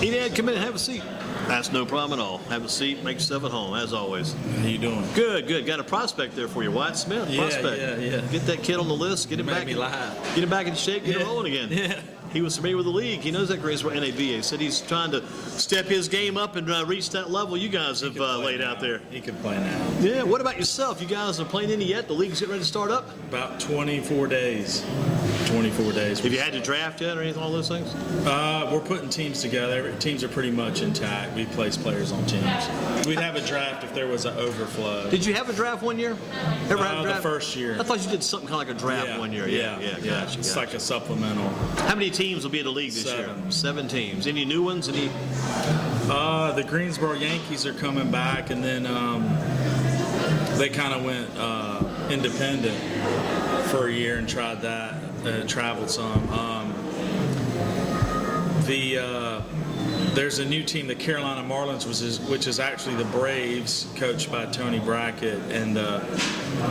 Enad, come in and have a seat. That's no problem at all. Have a seat, make yourself at home, as always. How you doing? Good, good. Got a prospect there for you, Wyatt Smith. Prospect. Yeah. Get that kid on the list. Get him back. Get him back in shape. Get him rolling again. Yeah. He was familiar with the league. He knows that Greensboro NAB. He said he's trying to step his game up and reach that level you guys have laid out there. He can play now. Yeah. What about yourself? You guys are playing any yet? The league's getting ready to start up? About 24 days. 24 days. Have you had to draft yet or anything, all those things? We're putting teams together. Teams are pretty much intact. We place players on teams. We'd have a draft if there was an overflow. Did you have a draft one year? Ever had a draft? The first year. I thought you did something kind of like a draft one year. Yeah. Gotcha. It's like a supplemental. How many teams will be in the league this year? 7 teams. Any new ones? Any? The Greensboro Yankees are coming back, and then they kind of went independent for a year and tried that. Traveled some. There's a new team, the Carolina Marlins, which is actually the Braves, coached by Tony Brackett, and the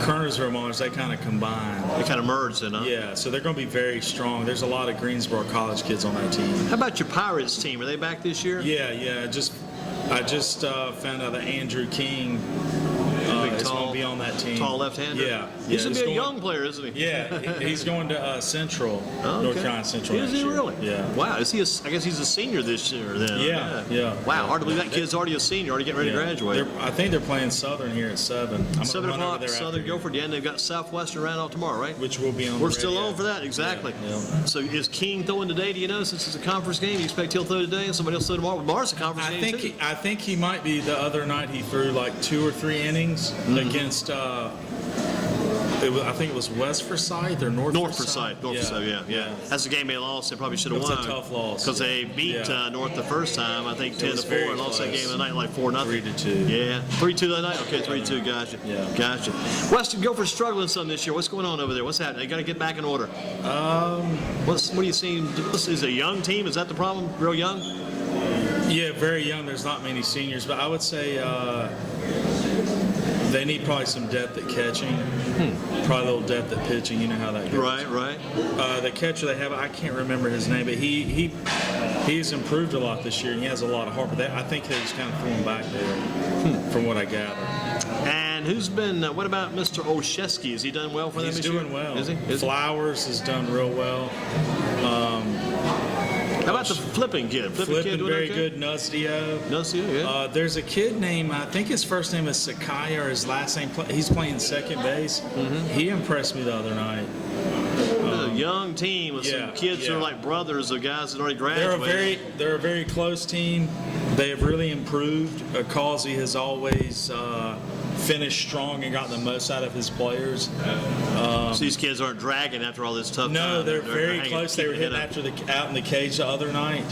Kernersville Marlins. They kind of combine. They kind of merged then, huh? Yeah, so they're going to be very strong. There's a lot of Greensboro college kids on that team. How about your Pirates team? Are they back this year? Yeah. I just found out that Andrew King is going to be on that team. Tall left-hander? Yeah. He's going to be a young player, isn't he? Yeah, he's going to Central, North Carolina Central. Is he really? Yeah. Wow, I guess he's a senior this year then. Yeah. Wow, hard to believe that kid's already a senior, already getting ready to graduate. I think they're playing Southern here at 7. 7 o'clock, Southern Guilford. Yeah, and they've got Southwestern Randolph tomorrow, right? Which will be on. We're still on for that, exactly. Yeah. So is King throwing today? Do you know, since it's a conference game, you expect he'll throw today and somebody else throw tomorrow? Mars a conference game too. I think he might be. The other night he threw like 2 or 3 innings against. I think it was West Forsyth or North Forsyth. North Forsyth, yeah. That's a game they lost. They probably should have won. It was a tough loss. Because they beat North the first time, I think 10-4, and lost that game of the night like 4-0. 3-2. Yeah, 3-2 that night? Okay, 3-2, gotcha. Yeah. Gotcha. Western Guilford's struggling some this year. What's going on over there? What's happening? They got to get back in order. What are you seeing? Is it a young team? Is that the problem? Real young? Yeah, very young. There's not many seniors, but I would say they need probably some depth at catching. Probably a little depth at pitching. You know how that goes. Right. The catcher they have, I can't remember his name, but he's improved a lot this year, and he has a lot of heart. But I think he's kind of throwing back there, from what I gather. And who's been? What about Mr. Olszewski? Has he done well for them this year? He's doing well. Is he? Flowers has done real well. How about the flipping kid? Flipping very good. Nuzdio, yeah. There's a kid named, I think his first name is Sakai, or his last name, he's playing second base. He impressed me the other night. A young team with some kids who are like brothers of guys that already graduated. They're a very close team. They have really improved. Causey has always finished strong and got the most out of his players. So these kids aren't dragging after all this tough time. No, they're very close. They were hitting out in the cage the other night.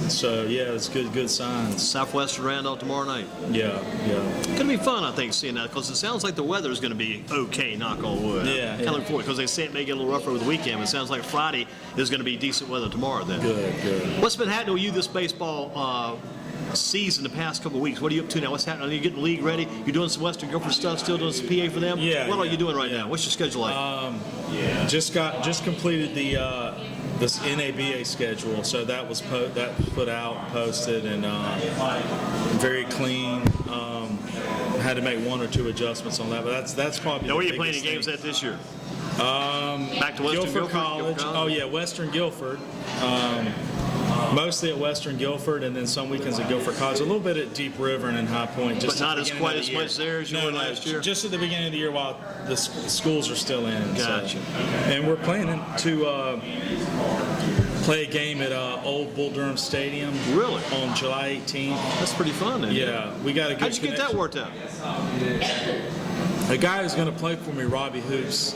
So yeah, it's good signs. Southwestern Randolph tomorrow night. Yeah. Gonna be fun, I think, seeing that, because it sounds like the weather is gonna be okay. Knock on wood. Yeah. Kind of look forward, because they say it may get a little rougher over the weekend. But it sounds like Friday is gonna be decent weather tomorrow. Then. Good. What's been happening with you this baseball season the past couple of weeks? What are you up to now? What's happening? Are you getting the league ready? You're doing some Western Guilford stuff, still doing some PA for them? Yeah. What are you doing right now? What's your schedule like? Just completed this NABA schedule, so that was put out, posted, and very clean. Had to make 1 or 2 adjustments on that, but that's probably. Now, where are you playing any games at this year? Back to Western Guilford College. Oh yeah, Western Guilford. Mostly at Western Guilford, and then some weekends at Guilford College. A little bit at Deep River and in High Point. But not as quite as much there as you were last year? Just at the beginning of the year while the schools are still in. Gotcha. And we're planning to play a game at Old Bull Durham Stadium. Really? On July 18th. That's pretty fun then. Yeah. We got a good How'd you get that worked out? The guy who's going to play for me, Robbie Hoops,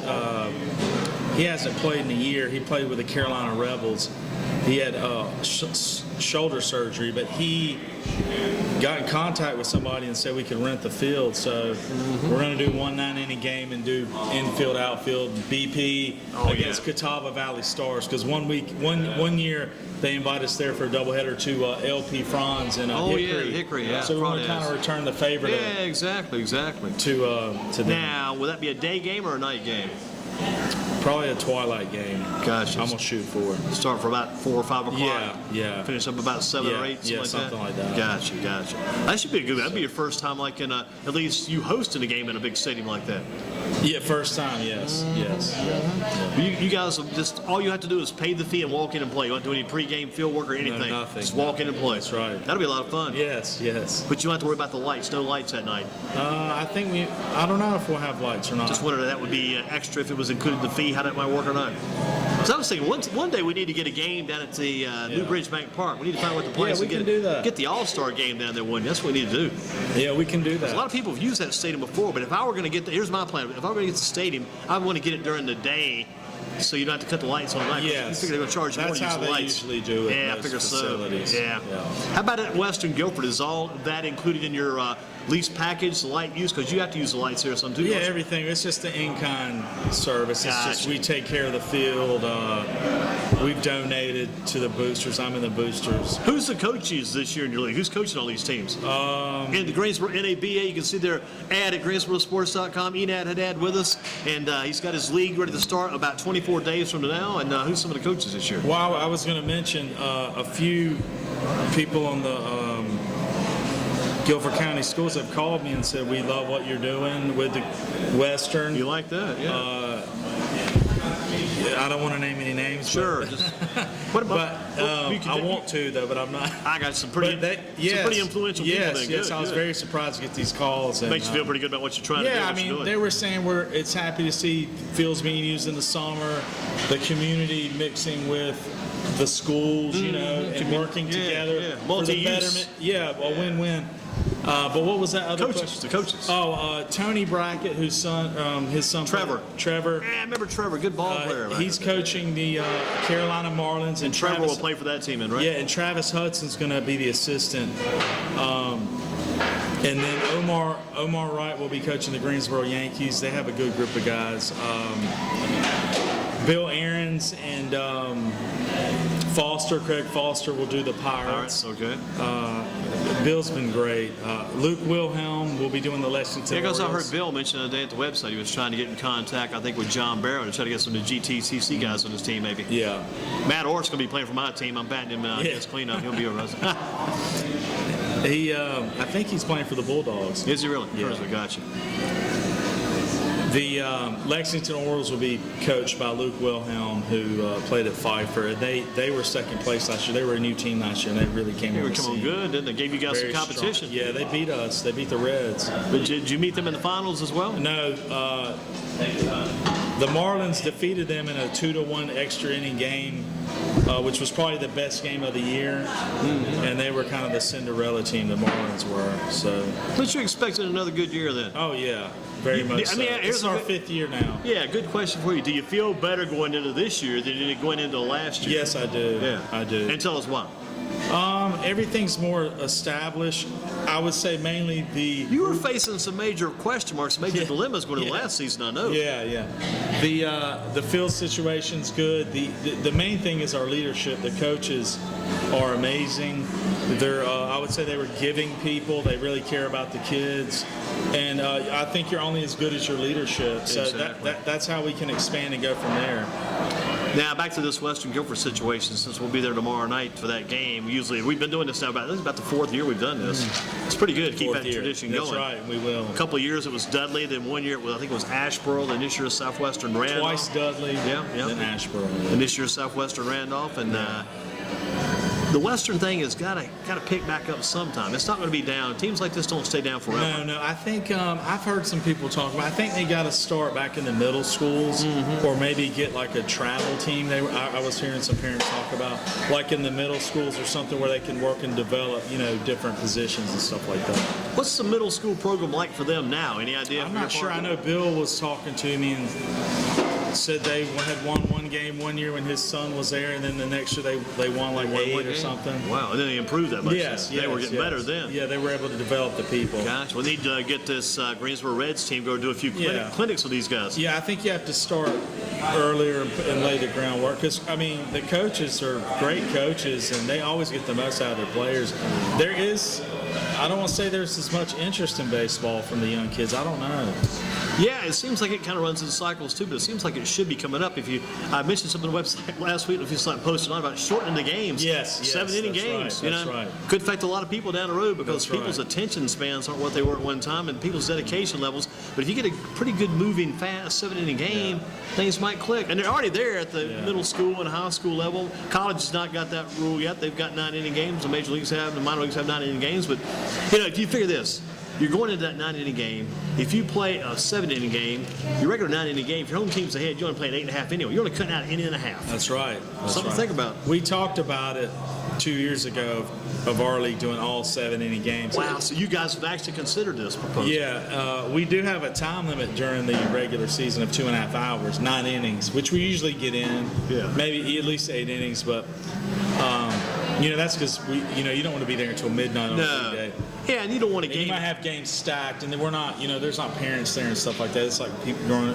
he hasn't played in a year. He played with the Carolina Rebels. He had shoulder surgery, but he got in contact with somebody and said we could rent the field. So we're going to do 1 9-inning game and do infield, outfield, BP against Catawba Valley Stars. Because one year they invited us there for a doubleheader to LP Franz and Hickory. Yeah. So we want to kind of return the favor. Yeah, exactly. To them. Now, will that be a day game or a night game? Probably a twilight game. Gotcha. I'm gonna shoot for. Start for about 4 or 5 o'clock. Yeah. Finish up about 7 or 8. Something like that. Gotcha. That should be a good. That'd be your first time, like in at least you hosting a game in a big stadium like that. Yeah, first time. Yes. You guys just all you have to do is pay the fee and walk in and play. You don't do any pregame field work or anything. No, nothing. Just walk in and play. That's right. That'll be a lot of fun. Yes. But you don't have to worry about the lights. No lights at night. I think I don't know if we'll have lights or not. Just wondered if that would be extra if it was included in the fee. How that might work or not. So I was thinking one day we need to get a game down at the New Bridge Bank Park. We need to find what the place. Yeah, we can do that. Get the All-Star game down there one day. That's what we need to do. Yeah, we can do that. A lot of people have used that stadium before, but if I were going to get here's my plan. If I were going to get the stadium, I want to get it during the day, so you don't have to cut the lights on at night. Yes. You figure they're going to charge more That's to use how the they lights. usually do it. Yeah, I most figure facilities. so. Yeah. How about at Western Guilford? Is all that included in your lease package, the light use? Because you have to use the lights here or something too. Yeah, don't you? everything. It's just the in-kind service. It's just Gotcha. we take care of the field. We've donated to the boosters. I'm in the boosters. Who's the coaches this year in your league? Who's coaching all these teams? In the Greensboro NABA, you can see their ad at GreensboroSports.com. Enad Haddad with us, and he's got his league ready to start about 24 days from now. And who's some of the coaches this year? Well, I was going to mention a few people on the Guilford County Schools have called me and said, we love what you're doing with the Western. You like that? Yeah. I don't want to name any names. Sure. But, What about? I want to, though, but I'm not. I got some pretty, But some pretty influential people. Then. Yes, Good, I was good. very surprised to get these calls. And, Makes you feel pretty good about what you're trying to do. yeah, what I mean, you're doing. they were saying it's happy to see fields being used in the summer, the community mixing with the schools, and working together for the Multi-use. betterment. Yeah, a win-win. But what was that other Coaches, question? the coaches. Tony Brackett, his son Trevor. Trevor. Yeah, I remember Trevor, good ball player. Right? He's coaching the Carolina Marlins, and Trevor Travis, will play for that team, right? Yeah, and Travis Hudson's going to be the assistant. And then Omar Wright will be coaching the Greensboro Yankees. They have a good group of guys. Bill Aarons and Craig Foster will do the Pirates. Okay. Bill's been great. Luke Wilhelm will be doing the Lexington Yeah, because I Orioles. heard Bill mention the other day at the website he was trying to get in contact, I think, with John Barrow to try to get some of the GTCC guys on his team, maybe. Yeah. Matt Orr's going to be playing for my team. I'm batting him against cleanup. He'll be a resident. I think he's playing for the Bulldogs. Is he really? Yeah. I got you. The Lexington Orioles will be coached by Luke Wilhelm, who played at Pfeiffer. They were second place last year. They were a new team last year, and they really came They on were the coming scene. good, didn't they? Gave you guys Very some competition. strong. Yeah, they beat us. They beat the Reds. But did you meet them in the finals as well? No, the Marlins defeated them in a 2-1 extra inning game, which was probably the best game of the year. And they were kind of the Cinderella team, the Marlins were. So. But you expected another good year then? Oh yeah, very much. I mean, so. here's It's our a- 5th year now. Yeah, good question for you. Do you feel better going into this year than you did going into last year? Yes, I do. Yeah. I do. And tell us why. Everything's more established. I would say mainly the. You were facing some major question marks, major dilemmas going into Yeah. last season, I know. Yeah. The field situation's good. The main thing is our leadership. The coaches are amazing. I would say they were giving people. They really care about the kids, and I think you're only as good as your leadership. So Exactly. that's how we can expand and go from there. Now back to this Western Guilford situation. Since we'll be there tomorrow night for that game, usually we've been doing this now. This is about the 4th year we've done this. It's pretty good to keep 4th that year. tradition That's going. right, we will. A couple of years it was Dudley, then 1 year I think it was Asheboro, then this year Southwestern Randolph. Twice Dudley, Yeah. then Asheboro. And this year Southwestern Randolph, and the Western thing has got to pick back up sometime. It's not going to be down. Teams like this don't stay down forever. No. I think I've heard some people talk about. I think they got to start back in the middle schools, or maybe get like a travel team. I was hearing some parents talk about, like in the middle schools or something where they can work and develop, different positions and stuff like that. What's the middle school program like for them now? Any idea? I'm not sure. I know Bill was talking to me and said they had won one game 1 year when his son was there, and then the next year they won like 8 or something. Wow, and then they improved that much. Yes, They were getting better then. Yeah, they were able to develop the people. Gosh, we need to get this Greensboro Reds team go do a few clinics with these guys. Yeah, I think you have to start earlier and lay the groundwork because, the coaches are great coaches and they always get the most out of their players. I don't want to say there's as much interest in baseball from the young kids. I don't know. Yeah, it seems like it kind of runs in cycles too, but it seems like it should be coming up. I mentioned something on the website last week, if you saw it posted on about shortening the games. Yes, 7-inning that's games. right, that's right. Could affect a lot of people down the road because That's people's right. attention spans aren't what they were at one time, and people's dedication levels. But if you get a pretty good moving, fast 7-inning game, things might click. And they're already there at the middle school and high school level. College has not got that rule yet. They've got 9-inning games. The major leagues have, the minor leagues have 9-inning games. But if you figure this. You're going into that 9-inning game. If you play a 7-inning game, your regular 9-inning game, if your home team's ahead, you only play an 8.5 anyway. You're only cutting out an inning and a half. That's right. That's Something right. to think about. We talked about it 2 years ago of our league doing all 7-inning games. Wow, so you guys have actually considered this proposal. Yeah, we do have a time limit during the regular season of 2.5 hours, 9 innings, which we usually get in. Yeah. Maybe at least 8 innings, but that's because you don't want to be there until midnight on a weekday. Yeah, and you don't want to And you game. might have games stacked, and then we're not, there's not parents there and stuff like that. It's like people, grown A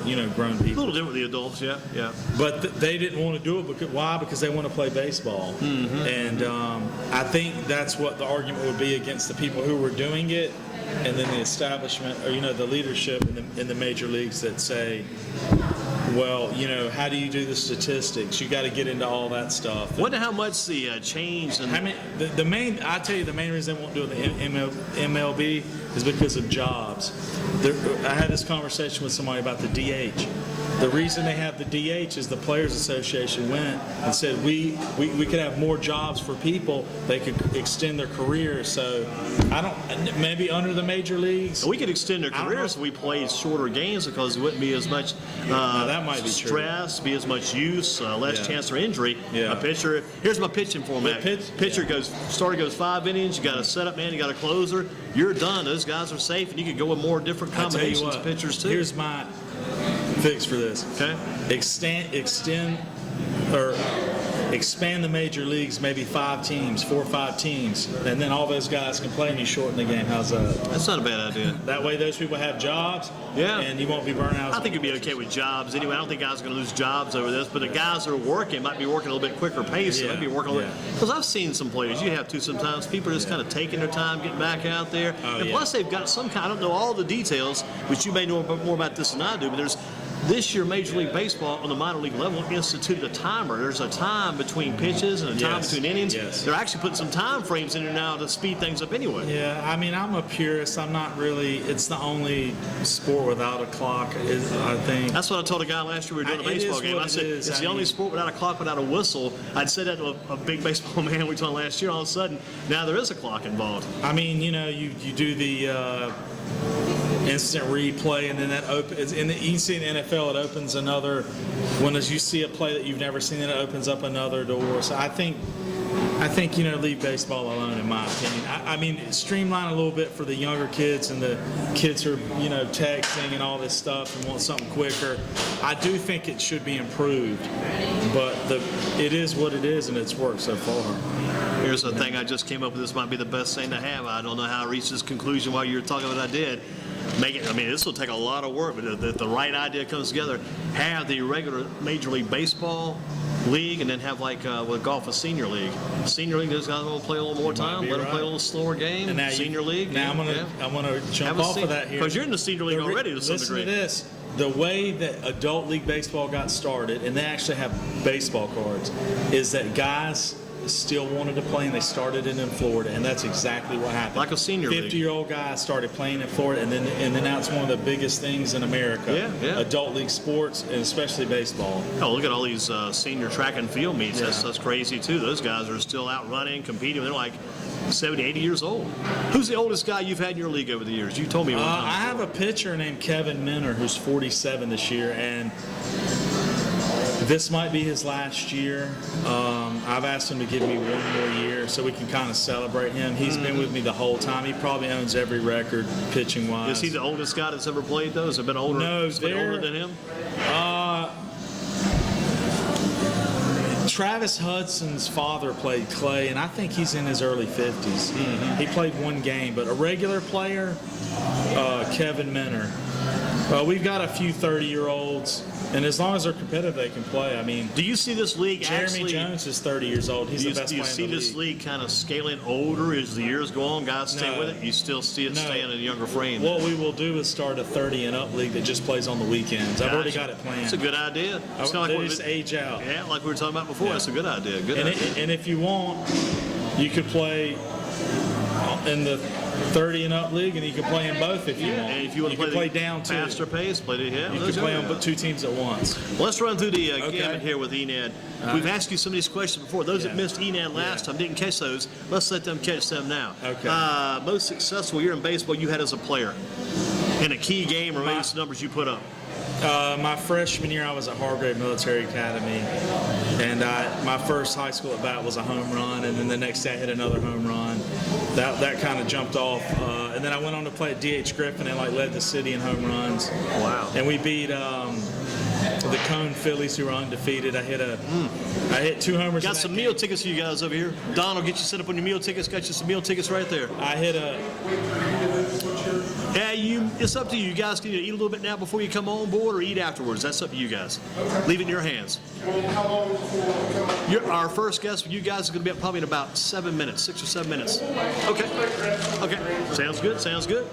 people. little different with the adults, yeah. But they didn't want to do it because why? Because they want to play baseball, and I think that's what the argument would be against the people who were doing it, and then the establishment or the leadership in the major leagues that say, well, how do you do the statistics? You got to get into all that stuff. Wonder how much the change and I mean, the main reason they won't do it in the MLB is because of jobs. I had this conversation with somebody about the DH. The reason they have the DH is the Players Association went and said we could have more jobs for people. They could extend their career. So maybe under the major leagues. we could extend their I don't careers know. if we played shorter games because it wouldn't be as much that might be true. stress, be as much use, less Yeah. chance for injury. Yeah. A pitcher, here's my pitching format. Pitcher yeah. goes 5 innings, you got a setup man, you got a closer, you're done. Those guys are safe, and you could go with more different I tell you combinations of what, pitchers too. Here's my fix for this. Okay. Expand the major leagues, maybe 4 or 5 teams, and then all those guys can play and you shorten the game. How's that? That's not a bad idea. That way those people have jobs, Yeah. and you won't be burnt out. I think it'd be okay with jobs anyway. I don't think guys are going to lose jobs over this, but the guys that are working might be working a little bit quicker pace. Yeah. Might be working a little bit. Because I've seen some players, you have to sometimes, people are just kind of taking their time, getting back out there. And plus they've got some kind, I don't know all the details, which you may know more about this than I do, but there's this year Major League Baseball on the minor league level instituted a timer. There's a time between pitches and a time between innings. Yes. They're actually putting some time frames in there now to speed things up anyway. Yeah, I mean, I'm a purist. I'm not really. It's the only sport without a clock. I think. That's what I told a guy last year we were doing a It is baseball game. what I it said, is. it's I the only mean- sport without a clock, without a whistle. I'd said that to a big baseball man we told last year. All of a sudden, now there is a clock involved. I mean, you do the instant replay, and then that opens. You see in the NFL, it opens another. When as you see a play that you've never seen, it opens up another door. So I think leave baseball alone, in my opinion. I mean, streamline a little bit for the younger kids and the kids who are texting and all this stuff and want something quicker. I do think it should be improved, but it is what it is, and it's worked so far. Here's the thing I just came up with. This might be the best thing to have. I don't know how I reached this conclusion while you were talking, but I did. This will take a lot of work, but if the right idea comes together, have the regular Major League Baseball league, and then have with golf a senior league. Senior league, those guys will play a little more time, let them play a little slower game. And now senior league. Now I'm gonna jump off of that here because you're in the senior league already to some Listen degree. to this. The way that adult league baseball got started, and they actually have baseball cards, is that guys still wanted to play, and they started it in Florida, and that's exactly what happened. Like a senior league. 50-year-old guys started playing in Florida, and then now it's one of the biggest things in America. Yeah. Adult league sports, and especially baseball. Oh, look at all these senior track and field meets. Yeah. That's crazy, too. Those guys are still out running, competing. They're like 70, 80 years old. Who's the oldest guy you've had in your league over the years? You told me one time. I have a pitcher named Kevin Minner who's 47 this year, and this might be his last year. I've asked him to give me one more year so we can kind of celebrate him. He's been with me the whole time. He probably owns every record pitching-wise. Is he the oldest guy that's ever played, though? Has it been older? No, Has it been older than him? Travis Hudson's father played Clay, and I think he's in his early 50s. He played one game, but a regular player, Kevin Minner. We've got a few 30-year-olds. And as long as they're competitive, they can play. I mean, Do you see this league Jeremy actually? Jones is 30 years old. He's the best Do you player see in the this league. league kind of scaling older as the years go on? Guys stay No. with it. You still see it No. staying in a younger frame. What we will do is start a 30 and up league that just plays on the weekends. I've already got it planned. It's a good idea. It's kind They of like just age out. yeah, like we were talking about before. Yeah. That's a good idea. Good And, idea. and if you want, you could play in the 30 and up league, and you can play in both if you want. And if you want to can play play down too. faster pace, play it. Yeah, You those can play are on good. 2 teams at once. Well, let's run through the Okay. gamut here with Enad. We've asked you some of these questions before. Those that Yeah. missed Enad last time didn't catch those. Let's let them catch them now. Okay. Most successful year in baseball you had as a player in a key game, or maybe some numbers you put up. My freshman year, I was at Hargrave Military Academy, and my first high school at bat was a home run, and then the next day I hit another home run. That kind of jumped off, and then I went on to play at D.H. Griffin and led the city in home runs. Wow. And we beat the Cone Phillies, who were undefeated. I hit 2 homers. Got in some that meal game. tickets for you guys over here. Don will get you set up on your meal tickets. Got you some meal tickets right there. I hit a. Yeah, it's up to you. You guys can either eat a little bit now before you come on board or eat afterwards. That's up to you guys. Leave it in your hands. Our first guest for you guys is going to be up probably in about 7 minutes, 6 or 7 minutes. Okay. Sounds good. Sounds good.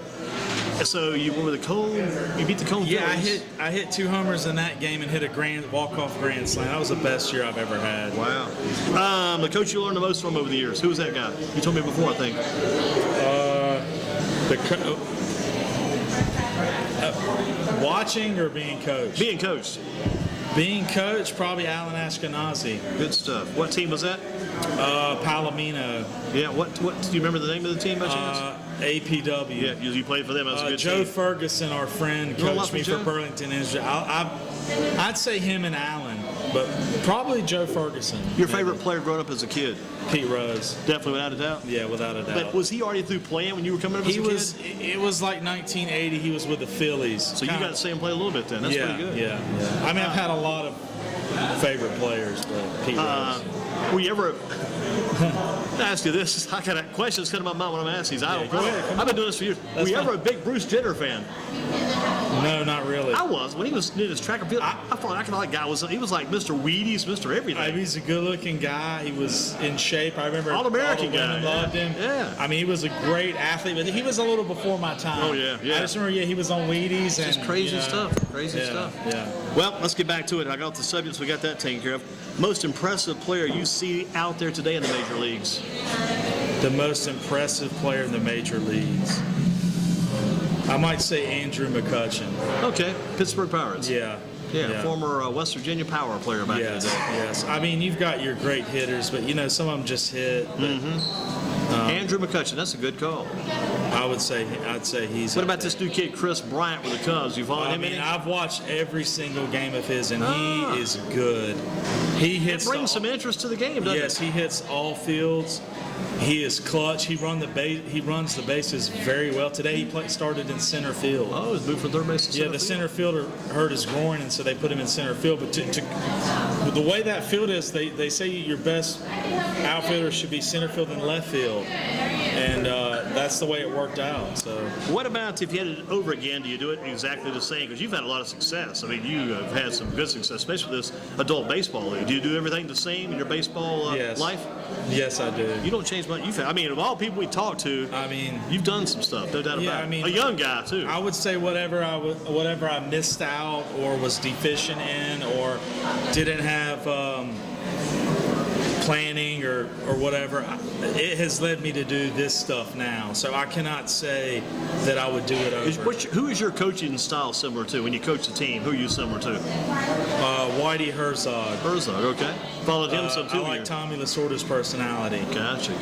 So you went with the Cone. You beat the Cone. Yeah, Phillies. I hit 2 homers in that game and hit a walk-off grand slam. That was the best year I've ever had. Wow. The coach you learned the most from over the years. Who was that guy? You told me before, I think. Watching or being coached? Being coached. Being coached, probably Alan Ashkenazi. Good stuff. What team was that? Palomino. Yeah. What? Do you remember the name of the team by chance? APW. Yeah, you played for them. That was a good Joe team. Ferguson, our friend, You know a lot coached me from for Joe? Burlington. I'd say him and Allen, but probably Joe Ferguson. Your favorite player growing up as a kid? Pete Rose. Definitely, without a doubt. Yeah, without a doubt. But was he already through playing when you were coming up as He a was. kid? It was like 1980. He was with the Phillies. So you got to see him play a little bit then. That's pretty good. Yeah. I mean, I've had a lot of favorite players, but Pete Rose. Were you ever? I ask you this. I got a question that's coming to my mind when I'm asking these. Go ahead. I've been doing this for years. Were you fine. ever a big Bruce Jenner fan? No, not really. I was. When he was in his track and field, I thought that kind of like guy was. He was like Mr. Wheaties, Mr. Everything. He's a good-looking guy. He was in shape. I remember All-American all the women guy, loved him. yeah. I mean, he was a great athlete, but he was a little before my time. Oh, yeah. I just remember, he was on Wheaties. Just crazy stuff. Crazy stuff. Yeah. Well, let's get back to it. I got the subjects. We got that taken care of. Most impressive player you see out there today in the major leagues? The most impressive player in the major leagues. I might say Andrew McCutchen. Okay, Pittsburgh Pirates. Yeah. Former West Virginia Power player back in the day. Yes. I mean, you've got your great hitters, but some of them just hit. But Andrew McCutchen, that's a good call. I'd say he's. What up about there. this new kid, Chris Bryant, with the Cubs? You following I him mean, any? I've watched every single game of his, and he is good. He It hits. brings some interest to the game, doesn't Yes, it? he hits all fields. He is clutch. He runs the bases very well. Today he started in center field. Oh, he's moved from third base to center Yeah, the field. center fielder hurt his groin, and so they put him in center field. But with the way that field is, they say your best outfielder should be center field and left field, and that's the way it worked out. So What about if you had it over again? Do you do it exactly the same? Because you've had a lot of success. I mean, you have had some good success, especially with this adult baseball league. Do you do everything the same in your baseball Yes. life? yes, I do. You don't change much. I mean, of all people we talk to, I mean, you've done some stuff. No doubt Yeah, about it. I mean, a young guy too. I would say whatever I missed out or was deficient in or didn't have planning or whatever, it has led me to do this stuff now. So I cannot say that I would do it over. Who is your coaching style similar to when you coach the team? Who are you similar to? Whitey Herzog. Herzog, okay. Followed him some too. I like Tommy Lasorda's personality. Gotcha.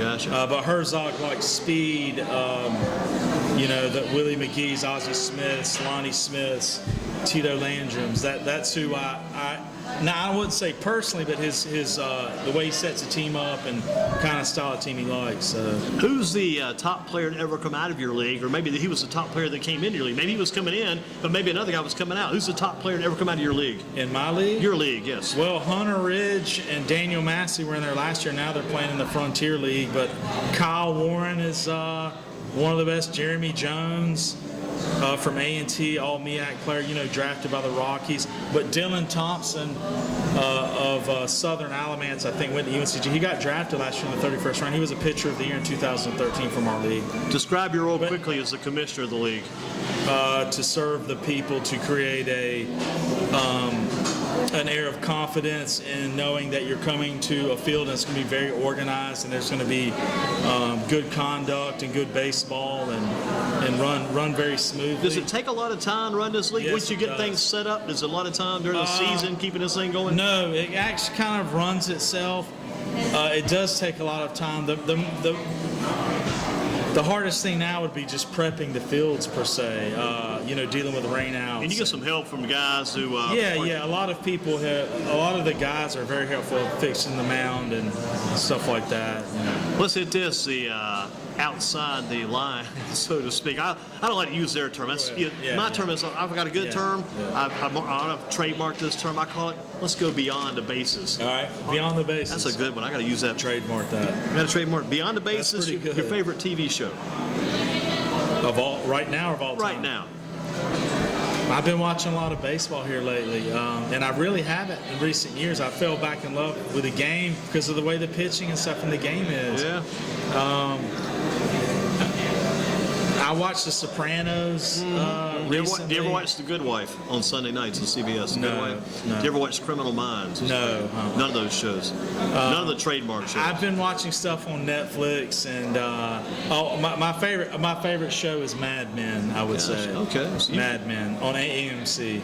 But Herzog likes speed, the Willie McGee's, Ozzie Smith's, Lonnie Smith's, Tito Landrum's. That's who I wouldn't say personally, but his the way he sets a team up and kind of style of team he likes. Who's the top player to ever come out of your league? Or maybe he was the top player that came into your league. Maybe he was coming in, but maybe another guy was coming out. Who's the top player to ever come out of your league? In my league? Your league, yes. Well, Hunter Ridge and Daniel Massey were in there last year. Now they're playing in the Frontier League. But Kyle Warren is one of the best, Jeremy Jones. From A&T, all MEAC player, drafted by the Rockies. But Dylan Thompson of Southern Alamance, I think, went to UNCG. He got drafted last year in the 31st round. He was a pitcher of the year in 2013 from our league. Describe your role quickly as the commissioner of the league. To serve the people, to create an air of confidence in knowing that you're coming to a field and it's going to be very organized and there's going to be good conduct and good baseball and run very smoothly. Does it take a lot of time to run this league? Yes, Once you it get does. things set up, does a lot of time during the season keeping this thing going? No, it actually kind of runs itself. It does take a lot of time. The hardest thing now would be just prepping the fields per se, dealing with rainouts. And you get some help from guys who. A lot of people a lot of the guys are very helpful at fixing the mound and stuff like that. Let's hit this, the outside the line, so to speak. I don't like to use their term. That's, my term is, I've got a good term. I've trademarked this term. I call it, let's go beyond the bases. All right, beyond the bases. That's a good one. I got to use that. Trademark that. I got to trademark beyond the bases. pretty good. Your favorite TV show Right now or of all time? right now? I've been watching a lot of baseball here lately, and I really haven't in recent years. I fell back in love with the game because of the way the pitching and stuff in the game is. Yeah. I watched The Sopranos recently. Do you ever watch The Good Wife on Sunday nights on CBS? The Good No, Wife? no. Do you ever watch Criminal Minds? No. None of those shows. None of the trademark shows. I've been watching stuff on Netflix, and my favorite show is Mad Men. I would say. Okay. So Mad Men on AMC,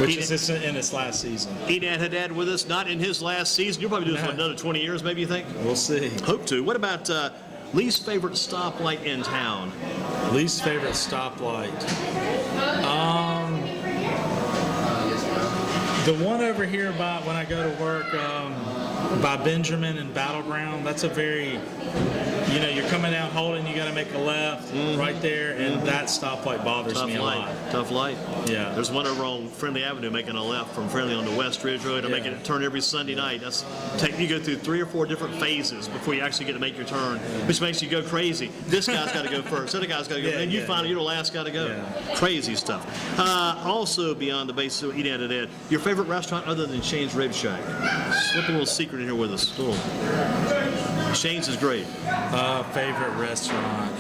which is in its last season. Enad Haddad with us, not in his last season. You'll probably do this for another 20 years, maybe, you think? We'll see. Hope to. What about least favorite stoplight in town? Least favorite stoplight. The one over here by when I go to work by Benjamin and Battleground. That's a very, you're coming down Holden, you got to make a left right there, and that stoplight bothers me a lot. Tough light. Yeah. There's one over on Friendly Avenue making a left from Friendly onto West Ridge Road. I'm Yeah. making a turn every Sunday night. You go through 3 or 4 different phases before you actually get to make your turn, which makes you go crazy. This guy's got to go first. The other guy's got to go. And you find you're the last guy to go. Yeah. Crazy stuff. Also beyond the base, so Enad Haddad, your favorite restaurant other than Shane's Rib Shack? Slip a little secret in here with us. Shane's is great. Favorite restaurant.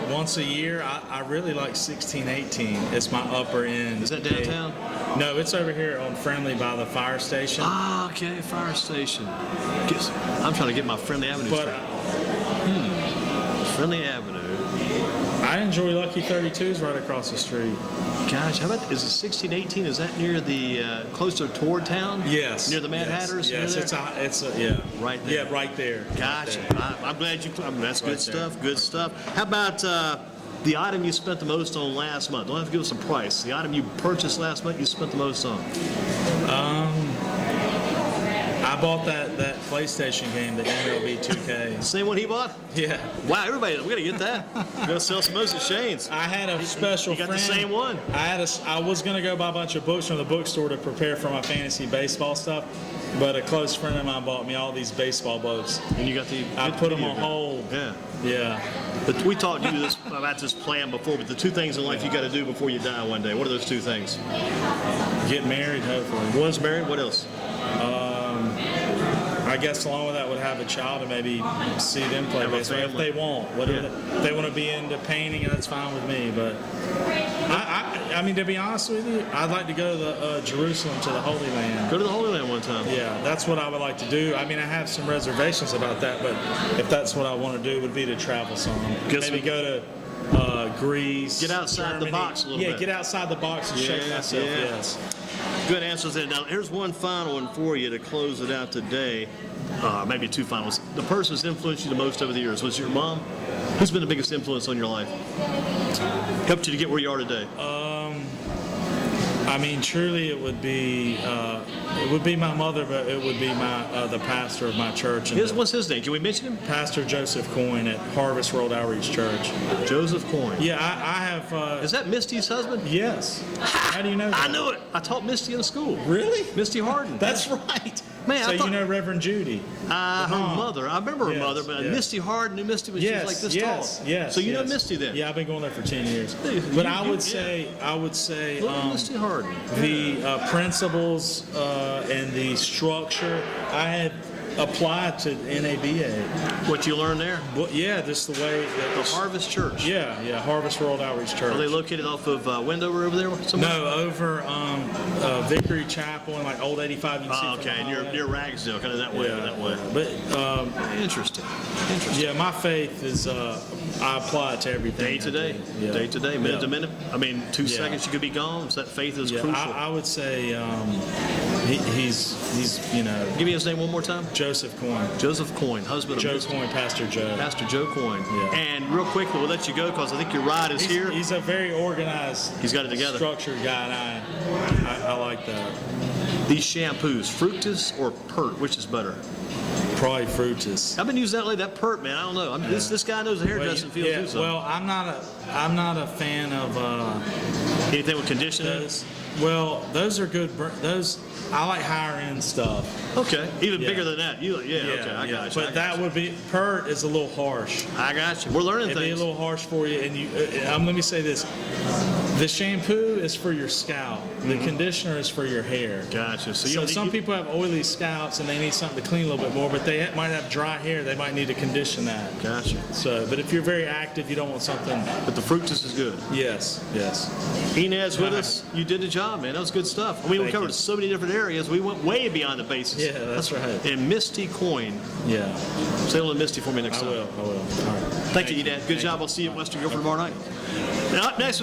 Once a year, I really like 1618. It's my upper end. Is that downtown? No, it's over here on Friendly by the fire station. Ah, okay, fire station. I'm trying to get my Friendly Avenue But straight. Friendly Avenue. I enjoy Lucky 32's right across the street. Gosh, how about, is it 1618? Is that near the, closer toward town? Yes. Near the Mad Hatters? Yes, Near there? Right there. Yeah, right there. Gotcha. I'm glad you, that's good Right there. stuff, good stuff. How about the item you spent the most on last month? Don't have to give us a price. The item you purchased last month you spent the most on. I bought that PlayStation game, the MLB 2K. Same one he bought? Yeah. Wow, everybody, we got to get that. We're going to sell some of those at Shane's. I had a special You got friend. the same one. I was going to go buy a bunch of books from the bookstore to prepare for my fantasy baseball stuff, but a close friend of mine bought me all these baseball books. And you got the. I put them on hold. Yeah. Yeah. But we talked to you about this plan before, but the 2 things in life you got to do before you die one day. What are those 2 things? Get married, hopefully. One's married, what else? I guess along with that would have a child and maybe see them play Have a baseball if family. they want. If they want to be into painting, that's fine with me. But I mean, to be honest with you, I'd like to go to the Jerusalem, to the Holy Land. Go to the Holy Land one time. Yeah, that's what I would like to do. I mean, I have some reservations about that, but if that's what I want to do, would be to travel some. Maybe go to Greece. Get outside Germany. the box a little bit. Yeah, get outside the box and shake myself. Yeah. Yes. Good answers there. Now, here's one final one for you to close it out today. Maybe 2 finals. The person who's influenced you the most over the years was your mom. Who's been the biggest influence on your life? Helped you to get where you are today. I mean, truly, it would be my mother, but it would be the pastor of my church. And What's his name? Can we mention him? Pastor Joseph Coyne at Harvest World Outreach Church. Joseph Coyne. Yeah, I have. Is that Misty's husband? Yes. How do you know that? I knew it. I taught Misty in school. Really? Misty Harden. That's right. Man, so I thought, you know Reverend Judy? her mother. I remember her Yes, mother, but yes. Misty Harden knew Misty when she was like this tall. Yes. So you know yes. Misty then? Yeah, I've been going there for 10 years. Dude, But you- I you- would say, Look at Misty Harden. the principles and the structure, I had applied to NABA. What you learned there? Well, yeah, just the way that The Harvest Church. Yeah, Harvest World Outreach Church. Are they located off of Wendover over there? Somewhere? No, over Victory Chapel and like Old 85. You can see Oh, from okay, and the highway. you're Ragsdale, kind of that way, Yeah, that way. But Interesting. yeah, my faith is I apply it to everything. Day to day, Yeah. day to day, minute Yeah. to minute. I mean, 2 Yeah. seconds you could be gone. So that faith is Yeah, crucial. I would say he's Give me his name one more time. Joseph Coyne. Joseph Coyne, husband of Joe Misty. Coyne, Pastor Joe. Pastor Joe Coyne. Yeah. And real quick, we'll let you go because I think your ride is here. He's a very organized, He's got it together. structured guy, and I like that. These shampoos, Fructis or Pert, which is better? Probably Fruitus. I've been using that lately. That Pert, man, I don't know. This guy knows the hairdressing field too. So. Well, I'm not a fan of Anything with conditioning? those. Well, those are good. Those I like higher end stuff. Okay, even Yeah. bigger than that. Okay, I got you. But that would be Pert is a little harsh. I got you. We're learning It'd be a things. little harsh for you, and you. Let me say this: the shampoo is for your scalp. The conditioner is for your hair. Gotcha. So, So some people have oily scalps and they need something to clean a little bit more, but they might have dry hair. They might need to condition that. Gotcha. So, but if you're very active, you don't want something. But the Fructis is good. Yes. Enad's with us. You did the job, man. That was good stuff. I mean, we Thank covered you. so many different areas. We went way beyond the basics. Yeah, that's right. And Misty Coyne. Yeah. Say hello to Misty for me next I time. will. All right. Thank you, Enad. Good job. I'll see you at Western Guilford tomorrow night. Now, up next.